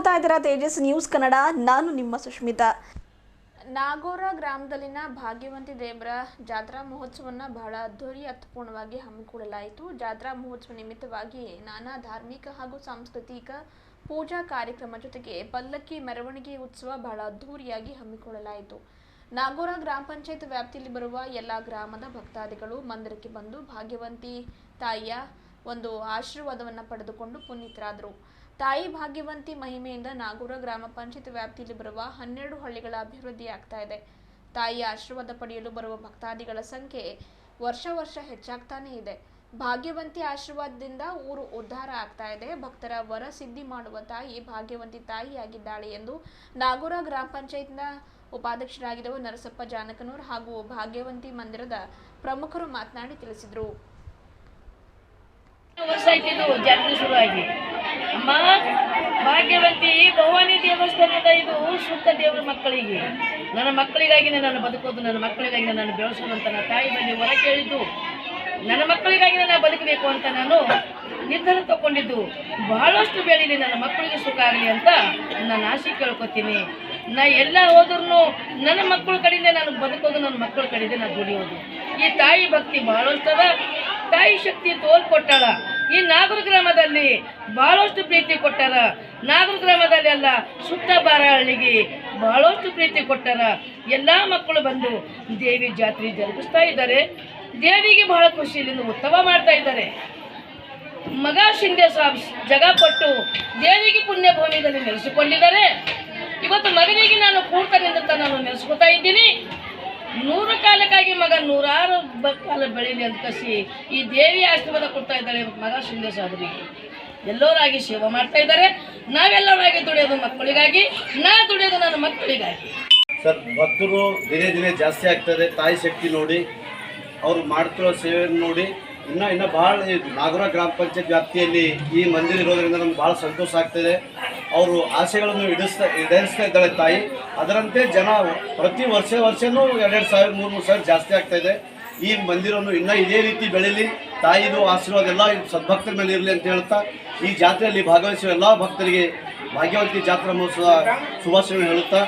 ನೋಡ್ತಾ ಇದ್ದೀರಾ ತೇಜಸ್ ನ್ಯೂಸ್ ಕನ್ನಡ. ನಾನು ನಿಮ್ಮ ಸುಷ್ಮಿತಾ. ನಾಗೋರ ಗ್ರಾಮದಲ್ಲಿನ ಭಾಗ್ಯವಂತಿ ದೇವರ ಜಾತ್ರಾ ಮಹೋತ್ಸವವನ್ನು ಬಹಳ ಅದ್ದೂರಿ ಅರ್ಥಪೂರ್ಣವಾಗಿ ಹಮ್ಮಿಕೊಳ್ಳಲಾಯಿತು. ಜಾತ್ರಾ ಮಹೋತ್ಸವ ನಿಮಿತ್ತವಾಗಿ ನಾನಾ ಧಾರ್ಮಿಕ ಹಾಗೂ ಸಾಂಸ್ಕೃತಿಕ ಪೂಜಾ ಕಾರ್ಯಕ್ರಮ ಜೊತೆಗೆ ಪಲ್ಲಕ್ಕಿ ಮೆರವಣಿಗೆ ಉತ್ಸವ ಬಹಳ ಅದ್ದೂರಿಯಾಗಿ ಹಮ್ಮಿಕೊಳ್ಳಲಾಯಿತು. ನಾಗೋರ ಗ್ರಾಮ ಪಂಚಾಯತ್ ವ್ಯಾಪ್ತಿಯಲ್ಲಿ ಬರುವ ಎಲ್ಲ ಗ್ರಾಮದ ಭಕ್ತಾದಿಗಳು ಮಂದಿರಕ್ಕೆ ಬಂದು ಭಾಗ್ಯವಂತಿ ತಾಯಿಯ ಒಂದು ಆಶೀರ್ವಾದವನ್ನು ಪಡೆದುಕೊಂಡು ಪುನೀತರಾದರು. ತಾಯಿ ಭಾಗ್ಯವಂತಿ ಮಹಿಮೆಯಿಂದ ನಾಗೋರ ಗ್ರಾಮ ಪಂಚಾಯತ್ ವ್ಯಾಪ್ತಿಯಲ್ಲಿ ಬರುವ 12 ಹಳ್ಳಿಗಳ ಅಭಿವೃದ್ಧಿ ಆಗ್ತಾ ಇದೆ. ತಾಯಿಯ ಆಶೀರ್ವಾದ ಪಡೆಯಲು ಬರುವ ಭಕ್ತಾದಿಗಳ ಸಂಖ್ಯೆ ವರ್ಷ ಹೆಚ್ಚಾಗ್ತಾನೆ ಇದೆ. ಭಾಗ್ಯವಂತಿ ಆಶೀರ್ವಾದದಿಂದ ಊರು ಉದ್ಧಾರ ಆಗ್ತಾ ಇದೆ. ಭಕ್ತರ ವರ ಸಿದ್ಧಿ ಮಾಡುವ ತಾಯಿ ಭಾಗ್ಯವಂತಿ ತಾಯಿಯಾಗಿದ್ದಾಳೆ ಎಂದು ನಾಗೋರ ಗ್ರಾಮ ಪಂಚಾಯತ್ನ ಉಪಾಧ್ಯಕ್ಷರಾಗಿರುವ ನರಸಪ್ಪ ಜಾನಕನೂರ್ ಹಾಗೂ ಭಾಗ್ಯವಂತಿ ಮಂದಿರದ ಪ್ರಮುಖರು ಮಾತನಾಡಿ ತಿಳಿಸಿದರು. ಜಾತ್ರೆ ಶುರುವಾಗಿ ಅಮ್ಮ ಭಾಗ್ಯವಂತಿ ಭವಾನಿ ದೇವಸ್ಥಾನದ ಇದು ಶುದ್ಧ ದೇವರ ಮಕ್ಕಳಿಗೆ, ನನ್ನ ಮಕ್ಕಳಿಗಾಗಿ ನಾನು ಬದುಕೋದು, ನನ್ನ ಮಕ್ಕಳಿಗಾಗಿ ನಾನು ಬೆಳೆಸೋದು ಅಂತ ನನ್ನ ತಾಯಿ ಬಳಿ ಹೊರ ಕೇಳಿದ್ದು. ನನ್ನ ಮಕ್ಕಳಿಗಾಗಿ ನಾನು ಬದುಕಬೇಕು ಅಂತ ನಾನು ನಿರ್ಧಾರ ತಗೊಂಡಿದ್ದು. ಬಹಳಷ್ಟು ಬೆಳೀಲಿ, ನನ್ನ ಮಕ್ಕಳಿಗೆ ಸುಖ ಆಗಲಿ ಅಂತ ನಾನು ಆಸೆ ಕೇಳ್ಕೊತೀನಿ. ನಾ ಎಲ್ಲ ಹೋದ್ರೂ ನನ್ನ ಮಕ್ಕಳ ಕಡೆಯಿಂದ ನಾನು ಬದುಕೋದು, ನನ್ನ ಮಕ್ಕಳ ಕಡೆಯಿಂದ ನಾನು ದುಡಿಯೋದು. ಈ ತಾಯಿ ಭಕ್ತಿ ಬಹಳಷ್ಟು ಅದ. ತಾಯಿ ಶಕ್ತಿ ತೋಲ್ಕೊಟ್ಟಾಳ. ಈ ನಾಗರ ಗ್ರಾಮದಲ್ಲಿ ಬಹಳಷ್ಟು ಪ್ರೀತಿ ಕೊಟ್ಟಾರ. ನಾಗರ ಗ್ರಾಮದಲ್ಲಿ ಅಲ್ಲ, ಸುತ್ತ ಬಾರಹಳ್ಳಿಗೆ ಬಹಳಷ್ಟು ಪ್ರೀತಿ ಕೊಟ್ಟಾರ. ಎಲ್ಲ ಮಕ್ಕಳು ಬಂದು ದೇವಿ ಜಾತ್ರೆ ಜರುಗಿಸ್ತಾ ಇದ್ದಾರೆ. ದೇವಿಗೆ ಬಹಳ ಖುಷಿಯಿಂದ ಉತ್ಸವ ಮಾಡ್ತಾ ಇದ್ದಾರೆ. ಮಗ ಶಿಂದೆ ಸಾಬ್ ಜಗ ಕೊಟ್ಟು ದೇವಿಗೆ ಪುಣ್ಯ ಭೂಮಿಯಲ್ಲಿ ನೆಲೆಸಿಕೊಂಡಿದ್ದಾರೆ. ಇವತ್ತು ಮಗನಿಗೆ ನಾನು ಕೂಡ್ತಾನಿಂದ ನಾನು ನೆಲೆಸ್ಕೊತಾ ಇದ್ದೀನಿ. 100 ಕಾಲಕ್ಕಾಗಿ ಮಗ 106 ಕಾಲ ಬೆಳೀಲಿ ಅಂತ ಕಸಿ ಈ ದೇವಿ ಆಶೀರ್ವಾದ ಕೊಡ್ತಾ ಇದ್ದಾರೆ. ಮಗ ಶಿಂದೆ ಸಾಬ್ರಿಗೆ ಎಲ್ಲರಾಗಿ ಸೇವೆ ಮಾಡ್ತಾ ಇದ್ದಾರೆ. ನಾವೆಲ್ಲರಾಗಿ ದುಡಿಯೋದು ಮಕ್ಕಳಿಗಾಗಿ, ನಾ ದುಡಿಯೋದು ನನ್ನ ಮಕ್ಕಳಿಗಾಗಿ. ಸರ್, ಭಕ್ತರು ದಿನೇ ದಿನೇ ಜಾಸ್ತಿ ಆಗ್ತದೆ. ತಾಯಿ ಶಕ್ತಿ ನೋಡಿ, ಅವರು ಮಾಡ್ತಿರೋ ಸೇವೆಯನ್ನು ನೋಡಿ ಇನ್ನು ಭಾಳ ನಾಗರ ಗ್ರಾಮ ಪಂಚಾಯತ್ ವ್ಯಾಪ್ತಿಯಲ್ಲಿ ಈ ಮಂದಿರ ಇರೋದರಿಂದ ನಮ್ಗೆ ಭಾಳ ಸಂತೋಷ ಆಗ್ತದೆ. ಅವರು ಆಸೆಗಳನ್ನು ಈಡೇರಿಸ್ತಾ ಇದ್ದಾಳೆ ತಾಯಿ. ಅದರಂತೆ ಜನ ಪ್ರತಿ ವರ್ಷನೂ 2,000 3,000 ಜಾಸ್ತಿ ಆಗ್ತಾಯಿದೆ. ಈ ಮಂದಿರವನ್ನು ಇನ್ನೂ ಇದೇ ರೀತಿ ಬೆಳೀಲಿ, ತಾಯಿದು ಆಶೀರ್ವಾದ ಎಲ್ಲ ಸದ್ಭಕ್ತರ ಮೇಲೆ ಇರಲಿ ಅಂತ ಹೇಳ್ತಾ ಈ ಜಾತ್ರೆಯಲ್ಲಿ ಭಾಗವಹಿಸುವ ಎಲ್ಲ ಭಕ್ತರಿಗೆ ಭಾಗ್ಯವಂತಿ ಜಾತ್ರಾ ಮಹೋತ್ಸವ ಶುಭಾಶಯ ಹೇಳುತ್ತಾ